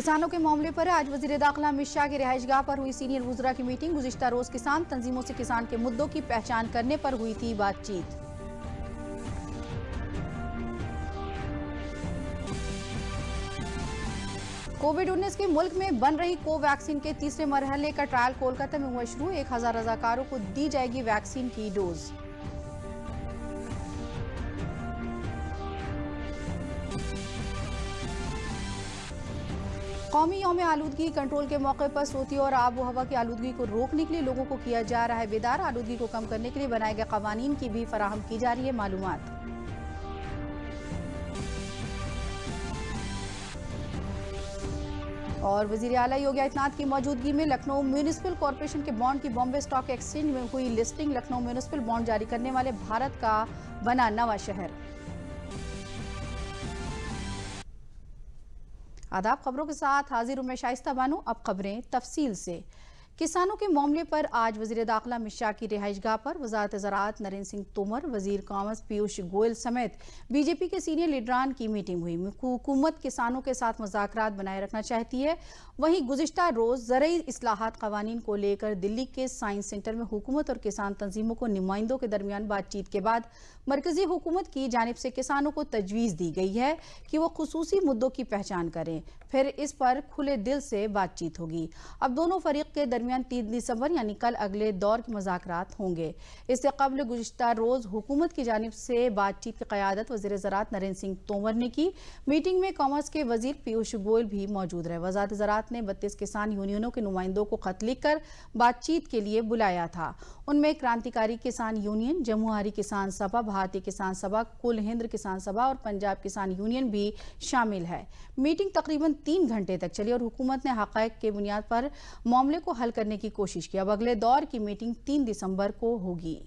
किसानों के मामले पर आज वजीर दाखिला अमित शाह की रिहाइशगाह पर हुई सीनियर वुज़रा की मीटिंग। गुज़िश्ता रोज किसान तंजीमों से किसान के मुद्दों की पहचान करने पर हुई थी बातचीत। कोविड-19 के मुल्क में बन रही कोवैक्सीन के तीसरे मरहले का ट्रायल कोलकाता में हुआ शुरू। 1000 रजाकारों को दी जाएगी वैक्सीन की डोज। कौमी यौम आलूदगी कंट्रोल के मौके पर सोती और आबो हवा की आलूदगी को रोकने के लिए लोगों को किया जा रहा है बेदार। आलूदगी को कम करने के लिए बनाए गए कवानीन की भी फराहम की जा रही है मालूमात। और वजीर आला योगी आदित्यनाथ की मौजूदगी में लखनऊ म्यूनिसिपल कॉरपोरेशन के बॉन्ड की बॉम्बे स्टॉक एक्सचेंज में हुई लिस्टिंग। लखनऊ म्यूनिसिपल बॉन्ड जारी करने वाले भारत का बना नवा शहर। आदाब, खबरों के साथ हाजिर हूं मैं शाइस्ता बानो। अब खबरें तफसील से। किसानों के मामले पर आज वजीर दाखिला अमित शाह की रिहाइशगाह पर वजारत ज़राअत नरेंद्र सिंह तोमर, वजीर कॉमर्स पीयूष गोयल समेत बीजेपी के सीनियर लीडरान की मीटिंग हुई। हुकूमत किसानों के साथ मुज़ाकरात बनाए रखना चाहती है। वहीं गुज़िश्ता रोज ज़रई इस्लाहात क़वानीन को लेकर दिल्ली के साइंस सेंटर में हुकूमत और किसान तंजीमों को नुमाइंदों के दरमियान बातचीत के बाद मरकजी हुकूमत की जानिब से किसानों को तजवीज़ दी गई है कि वो खुसूसी मुद्दों की पहचान करें, फिर इस पर खुले दिल से बातचीत होगी। अब दोनों फरीक के दरमियान 3 दिसंबर यानी कल अगले दौर के मुज़ाकरात होंगे। इससे कबल गुज़िश्ता रोज हुकूमत की जानिब से बातचीत की क़यादत वज़ीर ज़राअत नरेंद्र सिंह तोमर ने की। मीटिंग में कॉमर्स के वजीर पीयूष गोयल भी मौजूद रहे। वज़ारत ज़राअत ने 32 किसान यूनियनों के नुमाइंदों को खत लिखकर बातचीत के लिए बुलाया था। उनमें क्रांतिकारी किसान यूनियन, जमुआरी किसान सभा, भारतीय किसान सभा, कुल हिंद किसान सभा और पंजाब किसान यूनियन भी शामिल है। मीटिंग तकरीबन 3 घंटे तक चली और हुकूमत ने हक़ाइक़ के बुनियाद पर मामले को हल करने की कोशिश की। अब अगले दौर की मीटिंग 3 दिसंबर को होगी।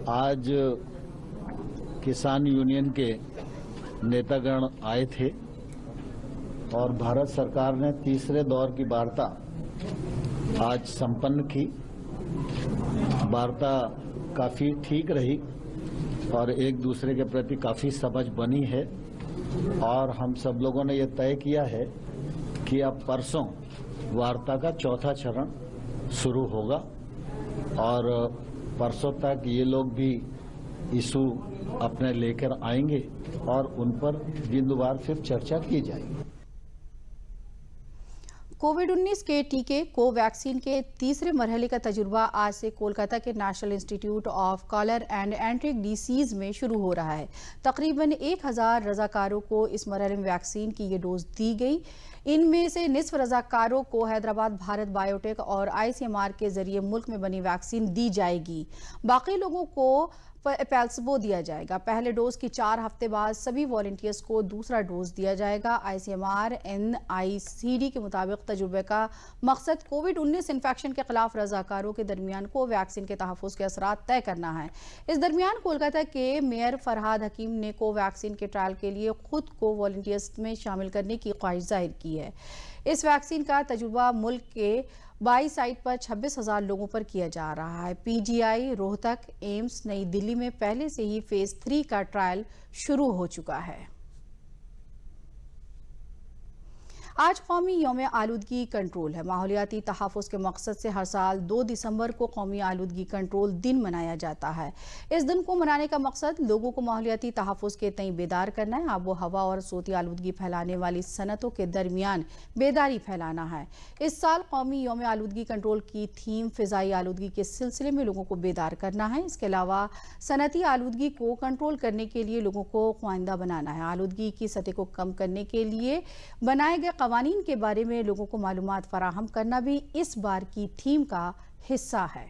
आज किसान यूनियन के नेतागण आए थे और भारत सरकार ने तीसरे दौर की वार्ता आज संपन्न की। वार्ता काफी ठीक रही और एक दूसरे के प्रति काफी समझ बनी है और हम सब लोगों ने यह तय किया है कि अब परसों वार्ता का चौथा चरण शुरू होगा और परसों तक ये लोग भी इशू अपने लेकर आएंगे और उन पर बिंदुवार फिर चर्चा की जाएगी। कोविड-19 के टीके कोवैक्सीन के तीसरे मरहले का तजुर्बा आज से कोलकाता के National Institute of Cholera and Enteric Diseases में शुरू हो रहा है। तकरीबन 1000 रजाकारों को इस मरहले में वैक्सीन की ये डोज दी गई। इनमें से निस्फ रजाकारों को हैदराबाद भारत बायोटेक और ICMR के जरिए मुल्क में बनी वैक्सीन दी जाएगी। बाकी लोगों को पैल्सबो दिया जाएगा। पहले डोज की 4 हफ्ते बाद सभी वॉलंटियर्स को दूसरा डोज दिया जाएगा। ICMR NICD के मुताबिक तजुर्बे का मकसद कोविड-19 इन्फेक्शन के खिलाफ रजाकारों के दरमियान कोवैक्सीन के तहफ़्फ़ुज़ के असरात तय करना है। इस दरमियान कोलकाता के मेयर फरहाद हकीम ने कोवैक्सीन के ट्रायल के लिए खुद को वॉलंटियर्स में शामिल करने की ख्वाहिश जाहिर की है। इस वैक्सीन का तजुर्बा मुल्क के 22 साइट पर 26,000 लोगों पर किया जा रहा है। PGI, रोहतक, एम्स, नई दिल्ली में पहले से ही फेज 3 का ट्रायल शुरू हो चुका है। आज कौमी यौम आलूदगी कंट्रोल है। माहौलियाती तहफ़्फ़ुज़ के मकसद से हर साल 2 दिसंबर को कौमी आलूदगी कंट्रोल दिन मनाया जाता है। इस दिन को मनाने का मकसद लोगों को माहौलियाती तहफ़्फ़ुज़ के तई बेदार करना है। आबो हवा और सोती आलूदगी फैलाने वाली सनतों के दरमियान बेदारी फैलाना है। इस साल कौमी यौम आलूदगी कंट्रोल की थीम फ़िज़ाई आलूदगी के सिलसिले में लोगों को बेदार करना है। इसके अलावा सनती आलूदगी को कंट्रोल करने के लिए लोगों को ख्वाइंदा बनाना है। आलूदगी की सतह को कम करने के लिए बनाए गए कवानीन के बारे में लोगों को मालूमात फराहम करना भी इस बार की थीम का हिस्सा है।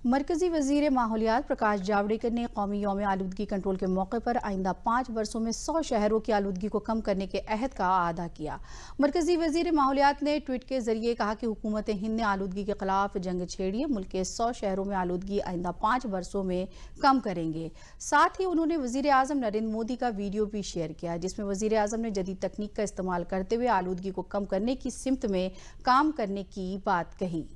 मरकजी वजीर माहौलियात प्रकाश जावड़ेकर ने कौमी यौम आलूदगी कंट्रोल के मौके पर आइंदा 5 वर्षों में 100 शहरों की आलूदगी को कम करने के अहद का अदा किया। मरकजी वजीर माहौलियात ने ट्वीट के जरिए कहा कि हुकूमत हिंद ने आलूदगी के खिलाफ जंग छेड़ी है। मुल्क के 100 शहरों में आलूदगी आइंदा 5 वर्षों में कम करेंगे। साथ ही उन्होंने वजीर आजम नरेंद्र मोदी का वीडियो भी शेयर किया, जिसमें वजीर आजम ने जदीद तकनीक का इस्तेमाल करते हुए आलूदगी को कम करने की सिमत में काम करने की बात कही।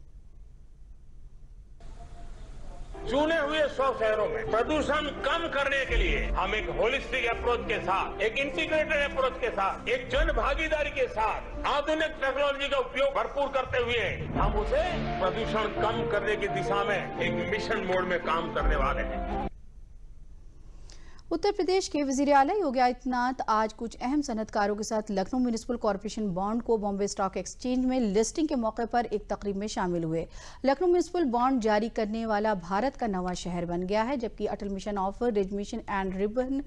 चुने हुए 100 शहरों में प्रदूषण कम करने के लिए हम एक होलिस्टिक अप्रोच के साथ, एक इंटीग्रेटेड अप्रोच के साथ, एक जन भागीदारी के साथ आधुनिक टेक्नोलॉजी का उपयोग भरपूर करते हुए हम उसे प्रदूषण कम करने की दिशा में एक मिशन मोड में काम करने वाले हैं। उत्तर प्रदेश के वजीर आला योगी आदित्यनाथ आज कुछ अहम सनतकारों के साथ लखनऊ म्युनिसिपल कॉरपोरेशन बॉन्ड को बॉम्बे स्टॉक एक्सचेंज में लिस्टिंग के मौके पर एक तकरीब में शामिल हुए। लखनऊ म्युनिसिपल बॉन्ड जारी करने वाला भारत का नवा शहर बन गया है, जबकि Atal mission of rejuvenation and ribbon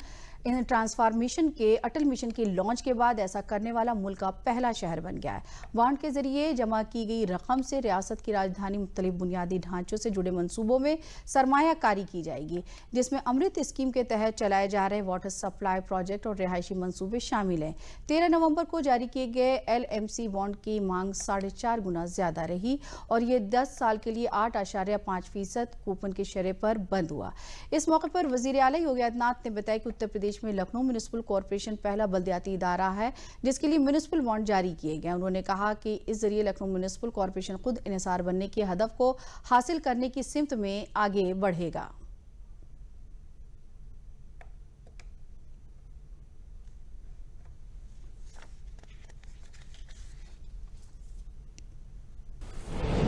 in transformation के अटल मिशन की लॉन्च के बाद ऐसा करने वाला मुल्क का पहला शहर बन गया है। बॉन्ड के जरिए जमा की गई रकम से रियासत की राजधानी मुख्तलिफ बुनियादी ढांचों से जुड़े मंसूबों में सरमायाकारी की जाएगी, जिसमें अमृत स्कीम के तहत चलाए जा रहे वाटर सप्लाई प्रोजेक्ट और रिहायशी मंसूबे शामिल हैं। 13 नवंबर को जारी किए गए LMC बॉन्ड की मांग 4.5 गुना ज्यादा रही और ये 10 साल के लिए 8.5% कूपन की शरह पर बंद हुआ। इस मौके पर वजीर आला योगी आदित्यनाथ ने बताया कि उत्तर प्रदेश में लखनऊ म्युनिसिपल कॉरपोरेशन पहला बल्दियाती इदारा है जिसके लिए म्युनिसिपल बॉन्ड जारी किए गए। उन्होंने कहा कि इस जरिए लखनऊ म्युनिसिपल कॉरपोरेशन खुद इन्हिसार बनने के हदफ को हासिल करने की सिमत में आगे बढ़ेगा।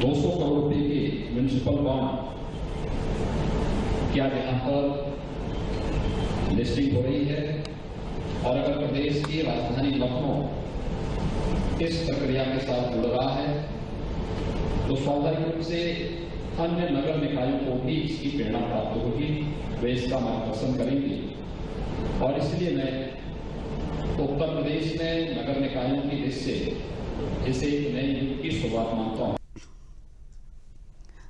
₹200 करोड़ के म्युनिसिपल बॉन्ड क्या यहाँ पर लिस्टिंग हो रही है और अगर प्रदेश की राजधानी लखनऊ इस प्रक्रिया के साथ जुड़ रहा है तो स्वाभाविक रूप से अन्य नगर निकायों को भी इसकी प्रेरणा प्राप्त होगी, वे इसका मार्गदर्शन करेंगे और इसलिए मैं उत्तर प्रदेश में नगर निकायों की लिस्ट से इसे एक नए युग की शुरुआत मानता हूँ।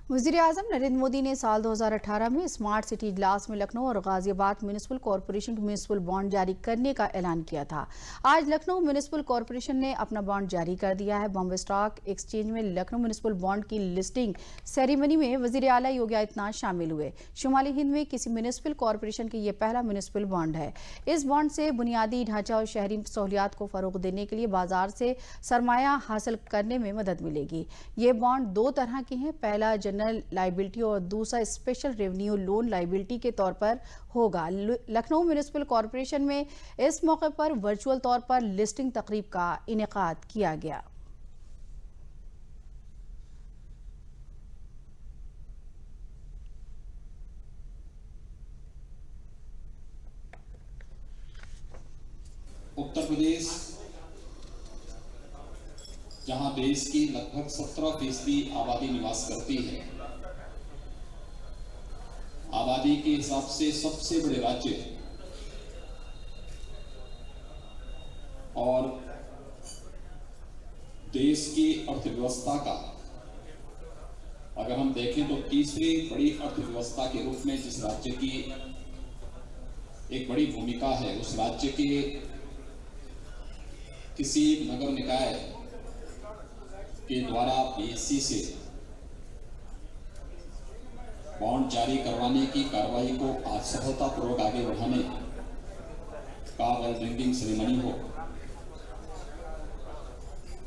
वज़ीर आज़म नरेंद्र मोदी ने साल 2018 में स्मार्ट सिटी इजलास में लखनऊ और गाजियाबाद म्युनिसिपल कॉरपोरेशन के म्युनिसिपल बॉन्ड जारी करने का ऐलान किया था। आज लखनऊ म्युनिसिपल कॉरपोरेशन ने अपना बॉन्ड जारी कर दिया है। बॉम्बे स्टॉक एक्सचेंज में लखनऊ म्युनिसिपल बॉन्ड की लिस्टिंग सेरेमनी में वज़ीर आला योगी आदित्यनाथ शामिल हुए। शुमाली हिंद में किसी म्युनिसिपल कॉरपोरेशन के ये पहला म्युनिसिपल बॉन्ड है। इस बॉन्ड से बुनियादी ढांचा और शहरी सहूलियात को फरोग देने के लिए बाजार से सरमाया हासिल करने में मदद मिलेगी। ये बॉन्ड दो तरह के हैं, पहला जनरल लाइबिलिटी और दूसरा स्पेशल रेवेन्यू लोन लाइबिलिटी के तौर पर होगा। लखनऊ म्युनिसिपल कॉरपोरेशन में इस मौके पर वर्चुअल तौर पर लिस्टिंग तकरीब का इनेकाद किया गया। उत्तर प्रदेश जहां देश की लगभग 17% आबादी निवास करती है, आबादी के हिसाब से सबसे बड़े राज्य और देश की अर्थव्यवस्था का अगर हम देखें तो तीसरी बड़ी अर्थव्यवस्था के रूप में जिस राज्य की एक बड़ी भूमिका है, उस राज्य के किसी नगर निकाय के द्वारा PSC से बॉन्ड जारी करवाने की कार्रवाई को आज सफलतापूर्वक आगे बढ़ाने का वेल ड्रिंकिंग सेरेमनी हो,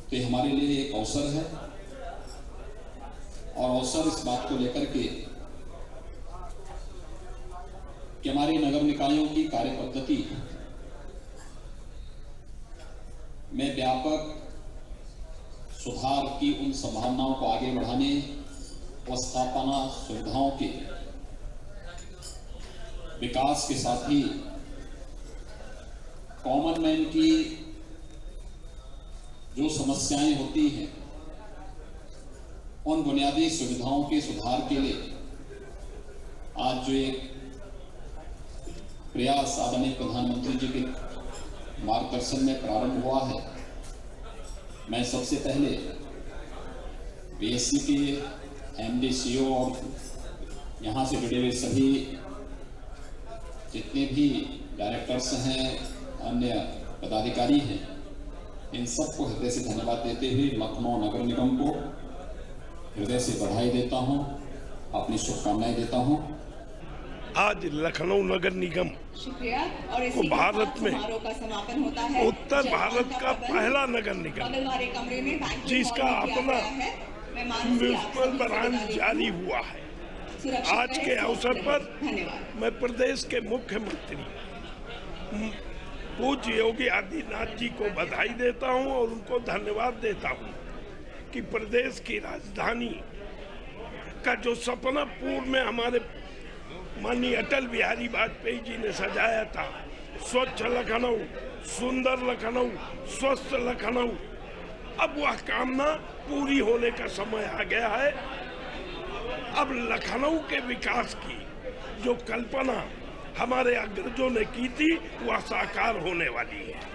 तो हमारे लिए एक अवसर है और अवसर इस बात को लेकर के कि हमारे नगर निकायों की कार्य पद्धति में व्यापक सुधार की उन संभावनाओं को आगे बढ़ाने व स्थापना सुविधाओं के विकास के साथ ही कॉमन मैन की जो समस्याएं होती हैं उन बुनियादी सुविधाओं के सुधार के लिए आज जो एक प्रयास आदरणीय प्रधानमंत्री जी के मार्गदर्शन में प्रारंभ हुआ है, मैं सबसे पहले PSC के MD CEO और यहाँ से जुड़े हुए सभी जितने भी डायरेक्टर्स हैं, अन्य पदाधिकारी हैं, इन सबको हृदय से धन्यवाद देते हुए लखनऊ नगर निगम को हृदय से बधाई देता हूं, अपनी शुभकामनाएं देता हूं। आज लखनऊ नगर निगम शुक्रिया। और को भारत में समारोह का समापन होता है। उत्तर भारत का पहला नगर निगम बगल वाले कमरे में बैंक्वेट जिसका हॉल में किया अपना गया है। मैं माननीय म्युनिसिपल ब्रांड जारी हुआ है। सुरक्षित आज के रहें, अवसर पर धन्यवाद। मैं प्रदेश के मुख्यमंत्री पूज्य योगी आदित्यनाथ जी को बधाई देता हूं और उनको धन्यवाद देता हूं कि प्रदेश की राजधानी का जो सपना पूर्व में हमारे माननीय अटल बिहारी वाजपेयी जी ने सजाया था, स्वच्छ लखनऊ, सुंदर लखनऊ, स्वस्थ लखनऊ, अब वह कामना पूरी होने का समय आ गया है। अब लखनऊ के विकास की जो कल्पना हमारे अग्रजों ने की थी वह साकार होने वाली है।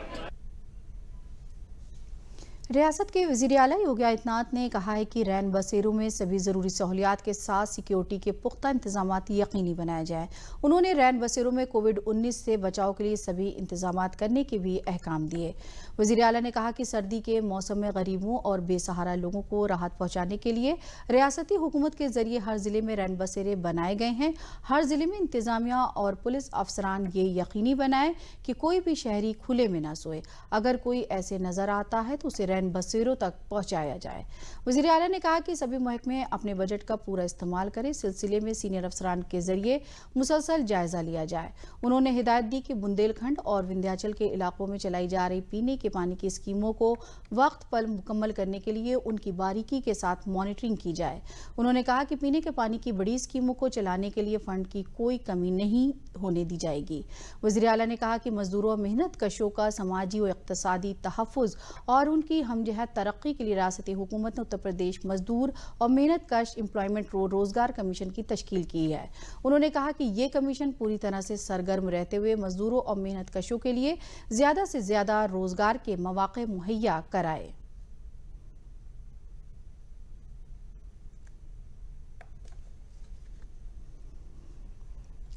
रियासत के वज़ीर आला योगी आदित्यनाथ ने कहा है कि रैन बसेरों में सभी ज़रूरी सहूलियात के साथ सिक्योरिटी के पुख्ता इंतजाम यकीनी बनाए जाएं। उन्होंने रैन बसेरों में कोविड-19 से बचाव के लिए सभी इंतजाम करने के भी अहकाम दिए। वज़ीर आला ने कहा कि सर्दी के मौसम में गरीबों और बेसहारा लोगों को राहत पहुँचाने के लिए रियासती हुकूमत के जरिए हर ज़िले में रैन बसेरे बनाए गए हैं। हर ज़िले में इंतजामिया और पुलिस अफसरान ये यकीनी बनाएं कि कोई भी शहरी खुले में ना सोए। अगर कोई ऐसे नज़र आता है तो उसे बसेरों तक पहुंचाया जाए। वज़ीर आला ने कहा कि सभी महकमे अपने बजट का पूरा इस्तेमाल करें। इस सिलसिले में सीनियर अफसरान के जरिए मुसलसल जायजा लिया जाए। उन्होंने हिदायत दी कि बुंदेलखंड और विंध्याचल के इलाकों में चलाई जा रही पीने के पानी की स्कीमों को वक्त पर मुकम्मल करने के लिए उनकी बारीकी के साथ मॉनिटरिंग की जाए। उन्होंने कहा कि पीने के पानी की बड़ी स्कीमों को चलाने के लिए फंड की कोई कमी नहीं होने दी जाएगी। वज़ीर आला ने कहा कि मजदूरों और मेहनत कशों का समाजी और इक़्तिसादी तहफ़्फ़ुज़ और उनकी हमजहत तरक्की के लिए रियासती हुकूमत ने उत्तर प्रदेश मजदूर और मेहनत कश एम्प्लॉयमेंट रोजगार कमीशन की तश्कील की है। उन्होंने कहा कि ये कमीशन पूरी तरह से सरगर्म रहते हुए मजदूरों और मेहनत कशों के लिए ज़्यादा से ज़्यादा रोजगार के मौक़े मुहैया कराए।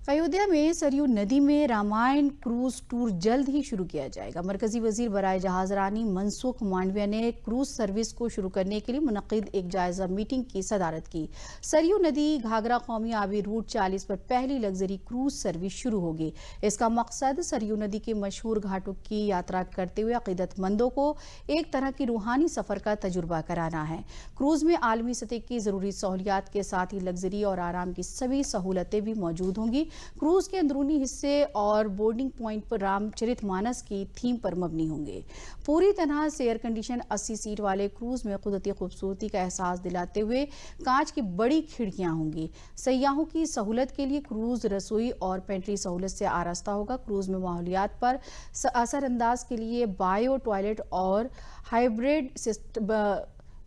अयोध्या में सरयू नदी में रामायण क्रूज टूर जल्द ही शुरू किया जाएगा। मरकजी वजीर बराए जहाज रानी मनसुख मांडविया ने क्रूज सर्विस को शुरू करने के लिए मुनक्किद एक जायजा मीटिंग की सदारत की। सरयू नदी घाघरा कौमी आबी रूट 40 पर पहली लग्जरी क्रूज सर्विस शुरू होगी। इसका मकसद सरयू नदी के मशहूर घाटों की यात्रा करते हुए अकीदतमंदों को एक तरह की रूहानी सफर का तजुर्बा कराना है। क्रूज में आलमी सतह की जरूरी सहूलियात के साथ ही लग्जरी और आराम की सभी सहूलतें भी मौजूद होंगी। क्रूज के अंदरूनी हिस्से और बोर्डिंग पॉइंट पर रामचरितमानस की थीम पर मबनी होंगे। पूरी तरह से एयर कंडीशन 80 सीट वाले क्रूज में कुदरती खूबसूरती का एहसास दिलाते हुए कांच की बड़ी खिड़कियां होंगी। सयाहों की सहूलत के लिए क्रूज रसोई और पेंट्री सहूलत से आरास्ता होगा। क्रूज में माहौलियात पर असरअंदाज के लिए बायो टॉयलेट और हाइब्रिड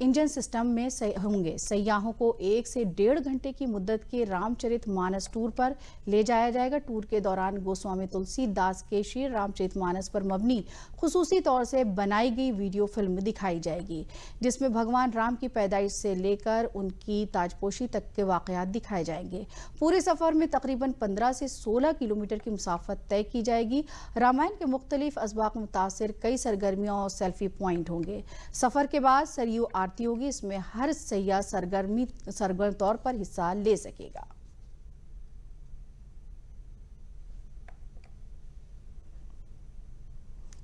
इंजन सिस्टम में होंगे। सयाहों को 1 से 1.5 घंटे की मुद्दत के रामचरितमानस टूर पर ले जाया जाएगा। टूर के दौरान गोस्वामी तुलसीदास के श्री रामचरितमानस पर मबनी खुसूसी तौर से बनाई गई वीडियो फिल्म दिखाई जाएगी, जिसमें भगवान राम की पैदाइश से लेकर उनकी ताजपोशी तक के वाकयात दिखाए जाएंगे। पूरे सफर में तकरीबन 15 से 16 किलोमीटर की मुसाफत तय की जाएगी। रामायण के मुख्तलिफ असबाक मुतासिर कई सरगर्मियों और सेल्फी पॉइंट होंगे। सफर के बाद सरयू आरती होगी। इसमें हर सैयाह सरगर्म तौर पर हिस्सा ले सकेगा।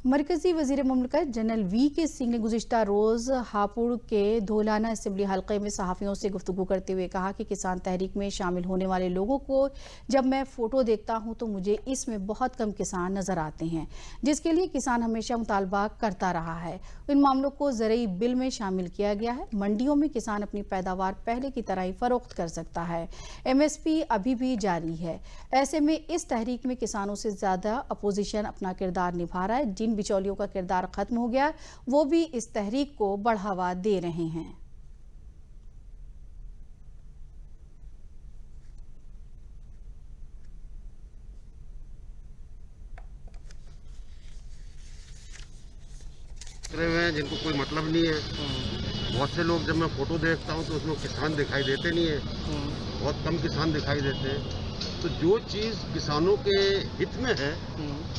मरकजी वजीर मुमलिकत जनरल वी.के. सिंह ने गुज़िश्ता रोज़ हापुड़ के धोलाना असेंबली हल्के में सहाफ़ियों से गुफ्तगू करते हुए कहा कि किसान तहरीक में शामिल होने वाले लोगों को जब मैं फ़ोटो देखता हूं तो मुझे इसमें बहुत कम किसान नज़र आते हैं, जिसके लिए किसान हमेशा मुतालबा करता रहा है। इन मामलों को ज़रई बिल में शामिल किया गया है। मंडियों में किसान अपनी पैदावार पहले की तरह ही फ़रोख्त कर सकता है। MSP अभी भी जारी है। ऐसे में इस तहरीक में किसानों से ज़्यादा अपोजिशन अपना किरदार निभा रहा है। जिन बिचौलियों का किरदार खत्म हो गया, वो भी इस तहरीक को बढ़ावा दे रहे हैं। जिनको कोई मतलब नहीं है बहुत से लोग जब मैं फ़ोटो देखता हूँ तो उसमें किसान दिखाई देते नहीं है, बहुत कम किसान दिखाई देते हैं। तो जो चीज़ किसानों के हित में है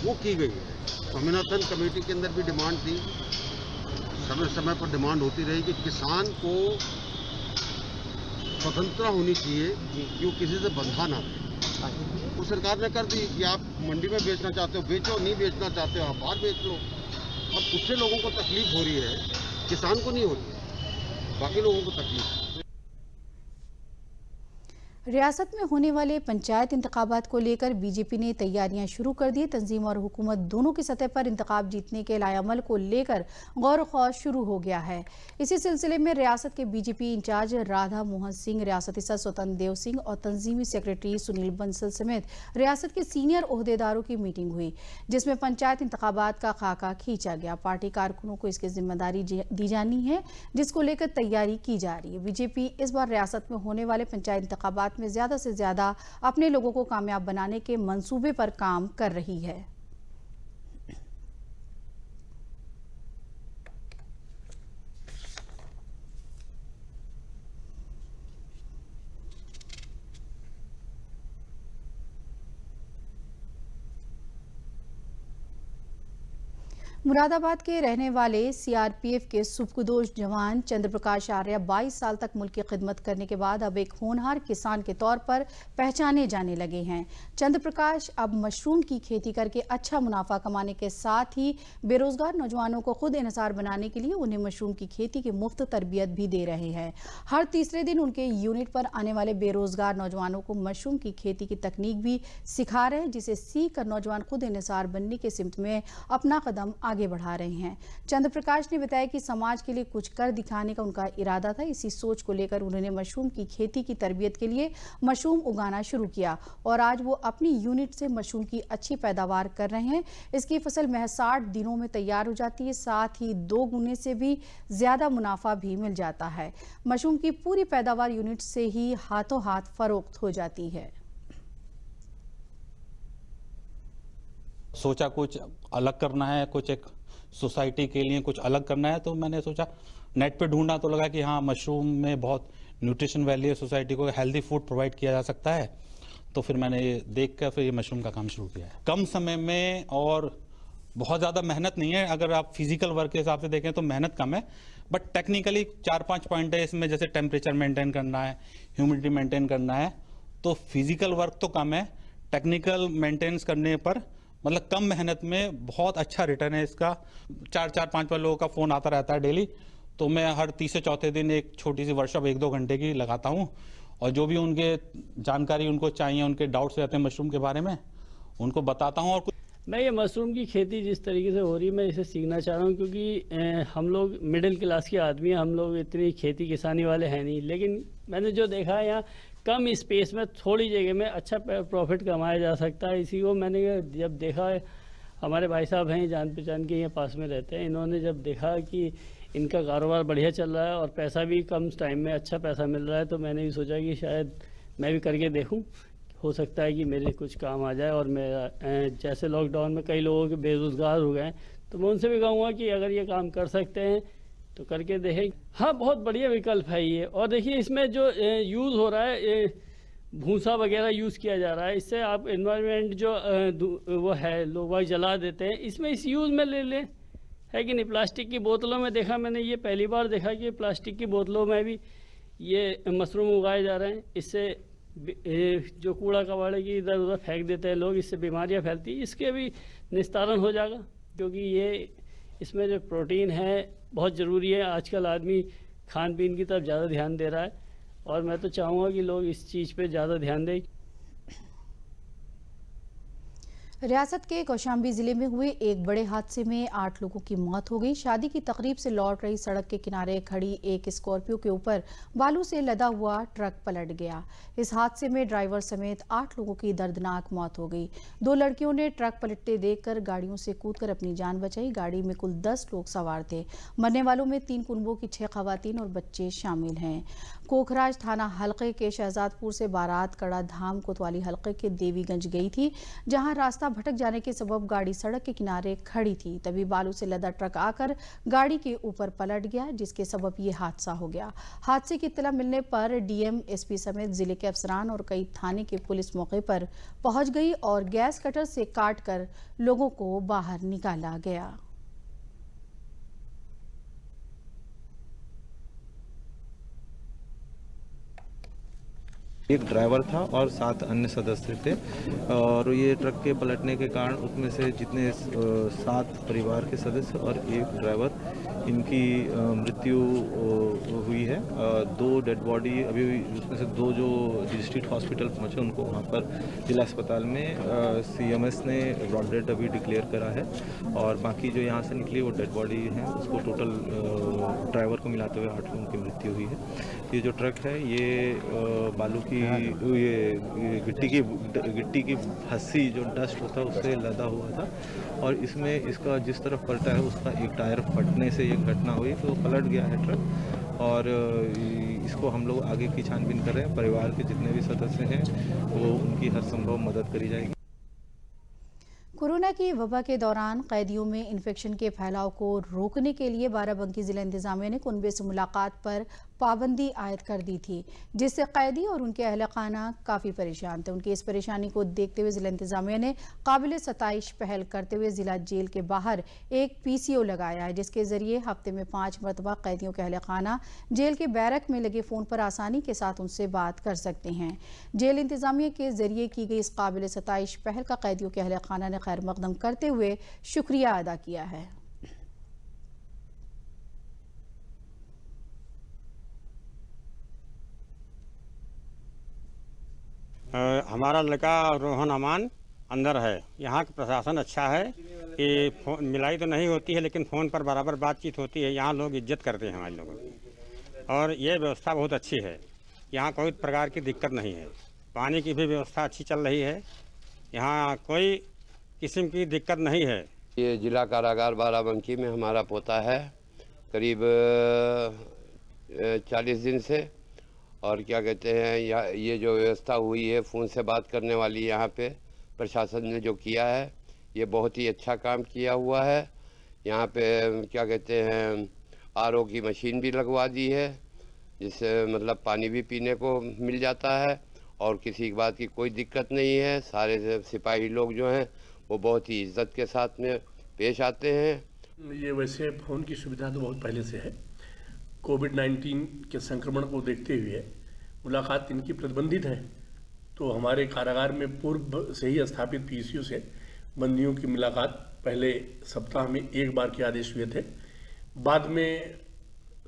वो की गई है। स्वामीनाथन कमेटी के अंदर भी डिमांड थी, समय समय पर डिमांड होती रही कि किसान को स्वतंत्रता होनी चाहिए कि वो किसी से बंधा ना रहे। वो सरकार ने कर दी कि आप मंडी में बेचना चाहते हो बेचो, नहीं बेचना चाहते हो आप बाहर बेच लो। अब उससे लोगों को तकलीफ हो रही है, किसान को नहीं हो रही है, बाकी लोगों को तकलीफ। रियासत में होने वाले पंचायत इंतखाबात को लेकर बीजेपी ने तैयारियां शुरू कर दी। तंजीम और हुकूमत दोनों की सतह पर इंतखाब जीतने के लाएअमल को लेकर गौर खौज शुरू हो गया है। इसी सिलसिले में रियासत के बीजेपी इंचार्ज राधा मोहन सिंह, रियासती सदर स्वतंत्र देव सिंह और तंजीमी सेक्रेटरी सुनील बंसल समेत रियासत के सीनियर ओहदेदारों की मीटिंग हुई, जिसमें पंचायत इंतखाबात का खाका खींचा गया। पार्टी कारकुनों को इसकी जिम्मेदारी दी जानी है, जिसको लेकर तैयारी की जा रही है। बीजेपी इस बार रियासत में होने वाले पंचायत इंतखाबात में ज्यादा से ज्यादा अपने लोगों को कामयाब बनाने के मंसूबे पर काम कर रही है। मुरादाबाद के रहने वाले सीआरपीएफ के सुपुर्दोश जवान चंद्र प्रकाश आर्य 22 साल तक मुल्क की खिदमत करने के बाद अब एक होनहार किसान के तौर पर पहचाने जाने लगे हैं। चंद्र प्रकाश अब मशरूम की खेती करके अच्छा मुनाफा कमाने के साथ ही बेरोजगार नौजवानों को खुद इन्हसार बनाने के लिए उन्हें मशरूम की खेती की मुफ्त तरबियत भी दे रहे हैं। हर तीसरे दिन उनके यूनिट पर आने वाले बेरोजगार नौजवानों को मशरूम की खेती की तकनीक भी सिखा रहे हैं, जिसे सीख कर नौजवान खुद इन्हसार बनने के सिमत में अपना कदम आगे बढ़ा रहे हैं। चंद्र प्रकाश ने बताया कि समाज के लिए कुछ कर दिखाने का उनका इरादा था। इसी सोच को लेकर उन्होंने मशरूम की खेती की तरबियत के लिए मशरूम उगाना शुरू किया और आज वो अपनी यूनिट से मशरूम की अच्छी पैदावार कर रहे हैं। इसकी फसल महज 60 दिनों में तैयार हो जाती है, साथ ही 2 गुने से भी ज्यादा मुनाफा भी मिल जाता है। मशरूम की पूरी पैदावार यूनिट से ही हाथों हाथ फरोख्त हो जाती है। सोचा कुछ अलग करना है, कुछ एक सोसाइटी के लिए कुछ अलग करना है, तो मैंने सोचा नेट पे ढूंढा तो लगा कि हाँ, मशरूम में बहुत न्यूट्रिशन वैल्यू है, सोसाइटी को हेल्दी फूड प्रोवाइड किया जा सकता है। तो फिर मैंने ये देख कर फिर ये मशरूम का काम शुरू किया है। कम समय में और बहुत ज़्यादा मेहनत नहीं है। अगर आप फिजिकल वर्क के हिसाब से देखें तो मेहनत कम है, बट टेक्निकली 4-5 पॉइंट है इसमें, जैसे टेम्परेचर मेंटेन करना है, ह्यूमिडिटी मेंटेन करना है। तो फिजिकल वर्क तो कम है, टेक्निकल मेंटेनेंस करने पर मतलब कम मेहनत में बहुत अच्छा रिटर्न है इसका। 4-5 लोगों का फ़ोन आता रहता है डेली, तो मैं हर तीसरे चौथे दिन एक छोटी सी वर्कशॉप 1-2 घंटे की लगाता हूँ और जो भी उनके जानकारी उनको चाहिए, उनके डाउट्स रहते हैं मशरूम के बारे में, उनको बताता हूँ। और मैं ये मशरूम की खेती जिस तरीके से हो रही है मैं इसे सीखना चाह रहा हूँ, क्योंकि हम लोग मिडिल क्लास के आदमी हैं, हम लोग इतनी खेती किसानी वाले हैं नहीं। लेकिन मैंने जो देखा है यहाँ कम स्पेस में थोड़ी जगह में अच्छा प्रॉफिट कमाया जा सकता है। इसी को मैंने जब देखा, हमारे भाई साहब हैं जान पहचान के, यहाँ पास में रहते हैं, इन्होंने जब देखा कि इनका कारोबार बढ़िया चल रहा है और पैसा भी कम टाइम में अच्छा पैसा मिल रहा है, तो मैंने भी सोचा कि शायद मैं भी करके देखूं, हो सकता है कि मेरे कुछ काम आ जाए। और मैं जैसे लॉकडाउन में कई लोगों के बेरोजगार हो गए, तो मैं उनसे भी कहूँगा कि अगर ये काम कर सकते हैं तो करके देखें। हाँ, बहुत बढ़िया विकल्प है ये। और देखिए इसमें जो यूज़ हो रहा है, भूसा वगैरह यूज़ किया जा रहा है, इससे आप एनवायरनमेंट जो वो है लोग वही जला देते हैं, इसमें इस यूज़ में ले लें, है कि नहीं। प्लास्टिक की बोतलों में देखा मैंने, ये पहली बार देखा कि प्लास्टिक की बोतलों में भी ये मशरूम उगाए जा रहे हैं। इससे जो कूड़ा कबाड़े की इधर उधर फेंक देते हैं लोग, इससे बीमारियाँ फैलती, इसके भी निस्तारण हो जाएगा, क्योंकि ये इसमें जो प्रोटीन है बहुत ज़रूरी है। आजकल आदमी खान पीन की तरफ ज़्यादा ध्यान दे रहा है और मैं तो चाहूँगा कि लोग इस चीज़ पे ज़्यादा ध्यान दें। रियासत के कौशाम्बी जिले में हुए एक बड़े हादसे में 8 लोगों की मौत हो गई। शादी की तकरीब से लौट रही सड़क के किनारे खड़ी एक स्कॉर्पियो के ऊपर बालू से लदा हुआ ट्रक पलट गया। इस हादसे में ड्राइवर समेत 8 लोगों की दर्दनाक मौत हो गई। 2 लड़कियों ने ट्रक पलटते देखकर गाड़ियों से कूदकर अपनी जान बचाई। गाड़ी में कुल 10 लोग सवार थे। मरने वालों में 3 कुनबों की 6 खवातीन और बच्चे शामिल हैं। कोखराज थाना हलके के शहजादपुर से बारात कड़ा धाम कोतवाली हलके के देवीगंज गई थी, जहां रास्ता भटक जाने के सबब गाड़ी सड़क के किनारे खड़ी थी। तभी बालू से लदा ट्रक आकर गाड़ी के ऊपर पलट गया, जिसके सबब ये हादसा हो गया। हादसे की इत्तला मिलने पर डीएम, एसपी समेत जिले के अफसरान और कई थाने की पुलिस मौके पर पहुंच गई और गैस कटर से काटकर लोगों को बाहर निकाला गया। एक ड्राइवर था और 7 अन्य सदस्य थे और ये ट्रक के पलटने के कारण उसमें से जितने 7 परिवार के सदस्य और एक ड्राइवर, इनकी मृत्यु हुई है। 2 डेड बॉडी अभी, उसमें से 2 जो डिस्ट्रिक्ट हॉस्पिटल पहुंचे उनको वहां पर जिला अस्पताल में सीएमएस ने ब्रॉड डेड अभी डिक्लेयर करा है और बाकी जो यहाँ से निकली वो डेड बॉडी है। उसको टोटल ड्राइवर को मिलाते हुए 8 लोगों की मृत्यु हुई है। ये जो ट्रक है ये बालू की, ये गिट्टी की फस्सी जो डस्ट होता है उससे लदा हुआ था और इसमें इसका जिस तरफ पलटा है उसका एक टायर फटने से ये घटना हुई, तो पलट गया है ट्रक और इसको हम लोग आगे की छानबीन कर रहे हैं। परिवार के जितने भी सदस्य हैं वो उनकी हर संभव मदद करी जाएगी। कोरोना की वबा के दौरान कैदियों में इन्फेक्शन के फैलाव को रोकने के लिए बाराबंकी जिला इंतजामिया ने कुनबे से मुलाकात पर पाबंदी आयद कर दी थी, जिससे कैदी और उनके अहल खाना काफ़ी परेशान थे। उनकी इस परेशानी को देखते हुए जिला इंतजामिया ने काबिल सताइश पहल करते हुए जिला जेल के बाहर एक पीसीओ लगाया है, जिसके जरिए हफ्ते में 5 मरतबा कैदियों के अहल खाना जेल के बैरक में लगे फ़ोन पर आसानी के साथ उनसे बात कर सकते हैं। जेल इंतजामिया के जरिए की गई इस काबिल सताइश पहल का कैदियों के अहल खाना ने खैर मकदम करते हुए शुक्रिया अदा किया है। हमारा लड़का रोहन अमान अंदर है। यहाँ का प्रशासन अच्छा है कि फोन मिलाई तो नहीं होती है लेकिन फ़ोन पर बराबर बातचीत होती है। यहाँ लोग इज्जत करते हैं हमारे लोगों की और ये व्यवस्था बहुत अच्छी है। यहाँ कोई प्रकार की दिक्कत नहीं है। पानी की भी व्यवस्था अच्छी चल रही है। यहाँ कोई किस्म की दिक्कत नहीं है। ये जिला कारागार बाराबंकी में हमारा पोता है करीब 40 दिन से और क्या कहते हैं, ये जो व्यवस्था हुई है फ़ोन से बात करने वाली, यहाँ पे प्रशासन ने जो किया है ये बहुत ही अच्छा काम किया हुआ है। यहाँ पे क्या कहते हैं आरओ की मशीन भी लगवा दी है, जिससे मतलब पानी भी पीने को मिल जाता है और किसी बात की कोई दिक्कत नहीं है। सारे सिपाही लोग जो हैं वो बहुत ही इज्जत के साथ में पेश आते हैं। ये वैसे फ़ोन की सुविधा तो बहुत पहले से है। कोविड-19 के संक्रमण को देखते हुए मुलाकात इनकी प्रतिबंधित है, तो हमारे कारागार में पूर्व से ही स्थापित पीसीओ से बंदियों की मुलाकात पहले सप्ताह में 1 बार के आदेश हुए थे। बाद में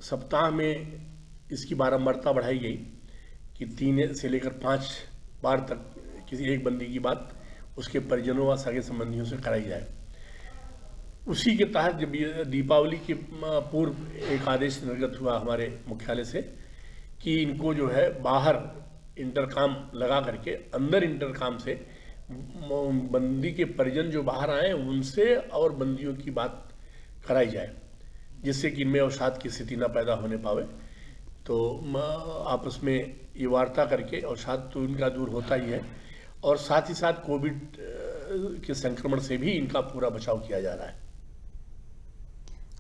सप्ताह में इसकी बारंबारता बढ़ाई गई कि 3 से लेकर 5 बार तक किसी एक बंदी की बात उसके परिजनों व सगे संबंधियों से कराई जाए। उसी के तहत जब दीपावली के पूर्व एक आदेश निर्गत हुआ हमारे मुख्यालय से कि इनको जो है बाहर इंटरकॉम लगा करके अंदर इंटरकॉम से बंदी के परिजन जो बाहर आए उनसे और बंदियों की बात कराई जाए, जिससे कि इनमें अवसाद की स्थिति न पैदा होने पावे। तो आपस में ये वार्ता करके अवसाद तो इनका दूर होता ही है और साथ ही साथ कोविड के संक्रमण से भी इनका पूरा बचाव किया जा रहा है।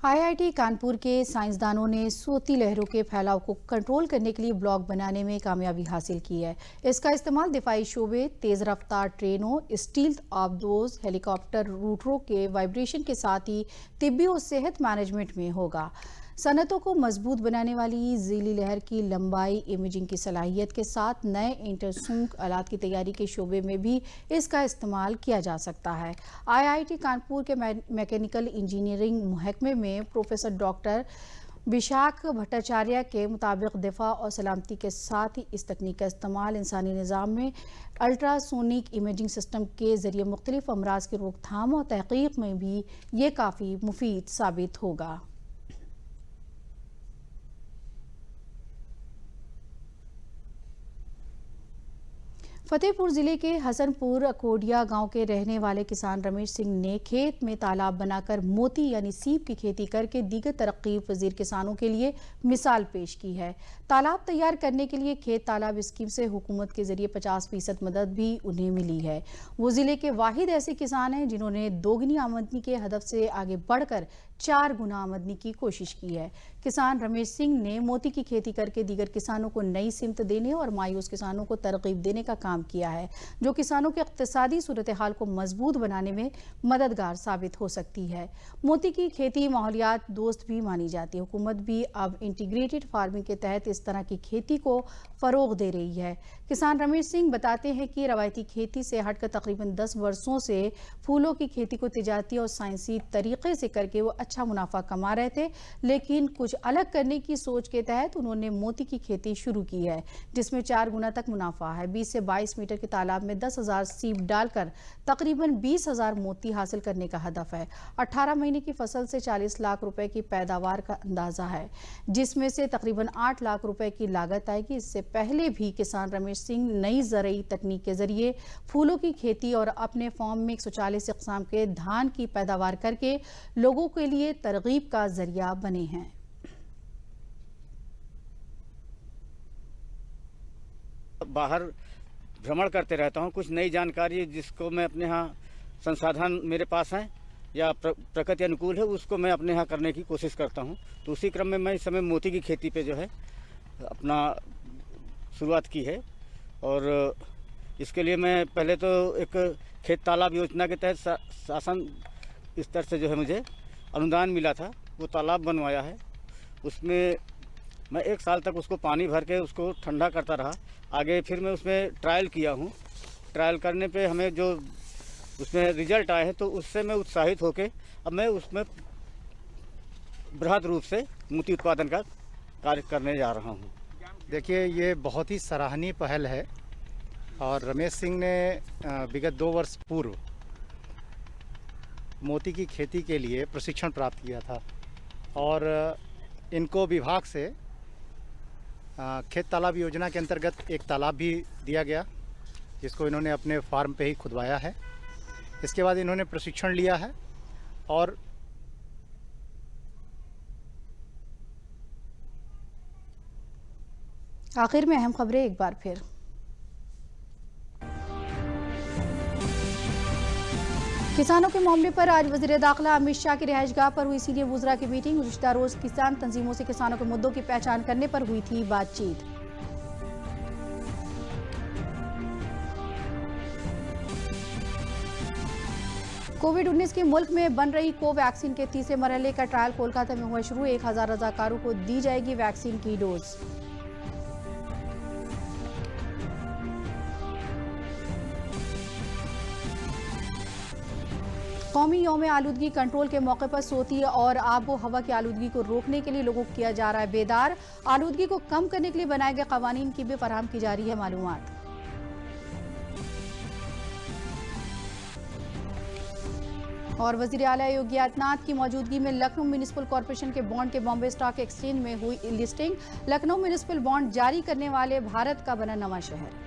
आईआईटी कानपुर के साइंसदानों ने सोती लहरों के फैलाव को कंट्रोल करने के लिए ब्लॉक बनाने में कामयाबी हासिल की है। इसका इस्तेमाल दिफाई शोबे, तेज रफ्तार ट्रेनों, स्टील्थ आबदोज, हेलीकॉप्टर रूटरों के वाइब्रेशन के साथ ही तिब्बी और सेहत मैनेजमेंट में होगा। सनतों को मजबूत बनाने वाली ज़ीली लहर की लंबाई, इमेजिंग की सलाहियत के साथ नए इंटरसूंक आलात की तैयारी के शोबे में भी इसका इस्तेमाल किया जा सकता है। आईआईटी कानपुर के मैकेनिकल इंजीनियरिंग महकमे में प्रोफेसर डॉक्टर विशाख भट्टाचार्य के मुताबिक दिफा और सलामती के साथ ही इस तकनीक का इस्तेमाल इंसानी निज़ाम में अल्ट्रासोनिक इमेजिंग सिस्टम के ज़रिए मुख्तलिफ अमराज की रोकथाम और तहकीक में भी ये काफ़ी मुफीद साबित होगा। फतेहपुर जिले के हसनपुर अकोडिया गांव के रहने वाले किसान रमेश सिंह ने खेत में तालाब बनाकर मोती यानी सीप की खेती करके दीगर तरक्की पजीर किसानों के लिए मिसाल पेश की है। तालाब तैयार करने के लिए खेत तालाब स्कीम से हुकूमत के जरिए 50% मदद भी उन्हें मिली है। वो जिले के वाहिद ऐसे किसान हैं जिन्होंने दोगुनी आमदनी के हदफ से आगे बढ़कर 4 गुना आमदनी की कोशिश की है। किसान रमेश सिंह ने मोती की खेती करके दीगर किसानों को नई सिमत देने और मायूस किसानों को तरगीब देने का काम किया है, जो किसानों के इक्तिसादी सूरत हाल को मजबूत बनाने में मददगार साबित हो सकती है। मोती की खेती माहौलियात दोस्त भी मानी जाती है। हुकूमत भी अब इंटीग्रेटेड फार्मिंग के तहत इस तरह की खेती को फरोग दे रही है। किसान रमेश सिंह बताते हैं कि रवायती खेती से हटकर तकरीबन 10 वर्षों से फूलों की खेती को तिजारती और साइंसी तरीके से करके वो अच्छा मुनाफा कमा रहे थे, लेकिन कुछ अलग करने की सोच के तहत उन्होंने मोती की खेती शुरू की है, जिसमें 4 गुना तक मुनाफा है। 20 से 22 मीटर के तालाब में 10,000 सीप डालकर तकरीबन 20,000 मोती हासिल करने का हदफ है। 18 महीने की फसल से 40 लाख रुपए की पैदावार का अंदाजा है, जिसमें से तकरीबन 8 लाख रुपए की लागत आएगी। इससे पहले भी किसान रमेश सिंह नई ज़रूरी तकनीक के जरिए फूलों की खेती और अपने फार्म में 140 इक़साम के धान की पैदावार करके लोगों के लिए तरगीब का जरिया बने हैं। बाहर भ्रमण करते रहता हूँ, कुछ नई जानकारी जिसको मैं अपने यहाँ संसाधन मेरे पास हैं या प्रकृति अनुकूल है उसको मैं अपने यहाँ करने की कोशिश करता हूँ। तो उसी क्रम में मैं इस समय मोती की खेती पे जो है अपना शुरुआत की है। और इसके लिए मैं पहले तो एक खेत तालाब योजना के तहत शासन स्तर से जो है मुझे अनुदान मिला था, वो तालाब बनवाया है। उसमें मैं 1 साल तक उसको पानी भर के उसको ठंडा करता रहा। आगे फिर मैं उसमें ट्रायल किया हूँ। ट्रायल करने पे हमें जो उसमें रिजल्ट आए हैं तो उससे मैं उत्साहित होकर अब मैं उसमें बृहद रूप से मोती उत्पादन का कार्य करने जा रहा हूँ। देखिए, ये बहुत ही सराहनीय पहल है और रमेश सिंह ने विगत 2 वर्ष पूर्व मोती की खेती के लिए प्रशिक्षण प्राप्त किया था और इनको विभाग से खेत तालाब योजना के अंतर्गत एक तालाब भी दिया गया, जिसको इन्होंने अपने फार्म पे ही खुदवाया है। इसके बाद इन्होंने प्रशिक्षण लिया है और आखिर में अहम खबरें एक बार फिर। किसानों के मामले पर आज वजीर दाखिला अमित शाह की रिहाइशगाह पर हुई सीनियर वुज़रा की मीटिंग। गुज़िश्ता रोज किसान तंजीमों से किसानों के मुद्दों की पहचान करने पर हुई थी बातचीत। कोविड-19 के मुल्क में बन रही कोवैक्सीन के तीसरे मरहले का ट्रायल कोलकाता में हुआ शुरू। 1000 रजाकारों को दी जाएगी वैक्सीन की डोज। कौमी यौम आलूदगी कंट्रोल के मौके पर सोती और आबो हवा की आलूदगी को रोकने के लिए लोगों को किया जा रहा है बेदार। आलूदगी को कम करने के लिए बनाए गए कवानीन की भी फराहम की जा रही है मालूमात। और वजीर आला योगी आदित्यनाथ की मौजूदगी में लखनऊ म्यूनिसिपल कॉरपोरेशन के बॉन्ड के बॉम्बे स्टॉक एक्सचेंज में हुई लिस्टिंग। लखनऊ म्यूनिसिपल बॉन्ड जारी करने वाले भारत का बना नवा शहर।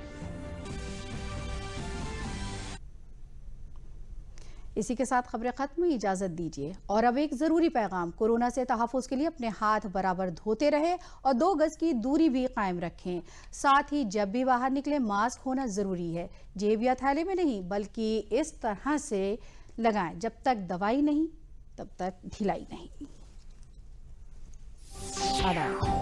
इसी के साथ खबरें खत्म। इजाजत दीजिए और अब एक जरूरी पैगाम। कोरोना से तहफ़्फ़ुज़ के लिए अपने हाथ बराबर धोते रहें और 2 गज की दूरी भी कायम रखें। साथ ही जब भी बाहर निकले मास्क होना जरूरी है। जेब या थैले में नहीं बल्कि इस तरह से लगाएं, जब तक दवाई नहीं तब तक ढिलाई नहीं। आदाब।